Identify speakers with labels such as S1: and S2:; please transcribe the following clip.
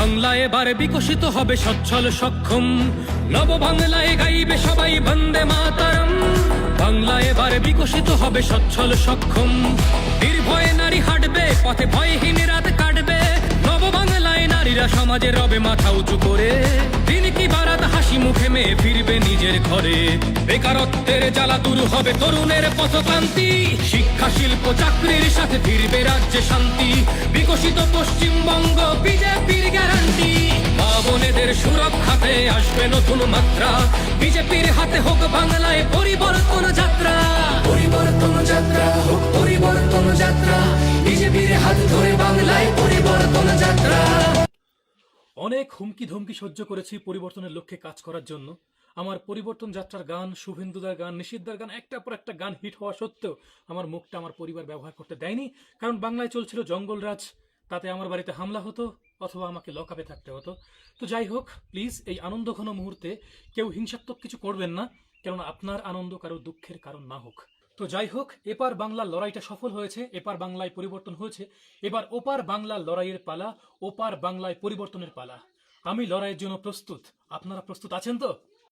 S1: বাংলা এবার বিকশিত হবে সচ্ছল সক্ষম, নব বাংলায় গাইবে সবাই বন্দে মাতরম। বাংলা এবার বিকশিত হবে সচ্ছল সক্ষম, নির্ভয়ে নারী হাঁটবে পথে, ভয়হীন রাত কাটবে। নব বাংলায় নারীরা সমাজে রবে মাথা উঁচু করে, দিন কি বারাত হাসি মুখে মেয়ে ফিরবে নিজের ঘরে। বেকারত্বের জ্বালা দূর হবে তরুণের পথক্রান্তি, শিক্ষা শিল্প চাকরির সাথে ফিরবে রাজ্যে শান্তি। বিকশিত পশ্চিমবঙ্গ বিজেপির গ্যারান্টি, মা বোনেদের সুরক্ষাতে আসবে নতুন মাত্রা। বিজেপির হাতে হোক বাংলায় পরিবর্তন যাত্রা, পরিবর্তন যাত্রা হোক পরিবর্তন যাত্রা। বিজেপির হাত ধরে বাংলায় পরিবর্তন যাত্রা।
S2: অনেক হুমকি ধমকি সহ্য করেছি পরিবর্তনের লক্ষ্যে কাজ করার জন্য। আমার পরিবর্তন যাত্রার গান, শুভেন্দুদার গান, নিশিতদার গান, একটার পর একটা গান হিট হওয়া সত্ত্বেও আমার মুখটা আমার পরিবার ব্যবহার করতে দেয়নি, কারণ বাংলায় চলছিল জঙ্গলরাজ। তাতে আমার বাড়িতে হামলা হতো অথবা আমাকে লকআপে থাকতে হতো। তো যাই হোক, প্লিজ এই আনন্দঘন মুহূর্তে কেউ হিংসাত্মক কিছু করবেন না, কেননা আপনার আনন্দ কারো দুঃখের কারণ না হোক। তো যাই হোক, এপার বাংলার লড়াইটা সফল হয়েছে, এপার বাংলায় পরিবর্তন হয়েছে। এবার ওপার বাংলার লড়াইয়ের পালা, ওপার বাংলায় পরিবর্তনের পালা। আমি লড়াইয়ের জন্য প্রস্তুত, আপনারা প্রস্তুত আছেন তো?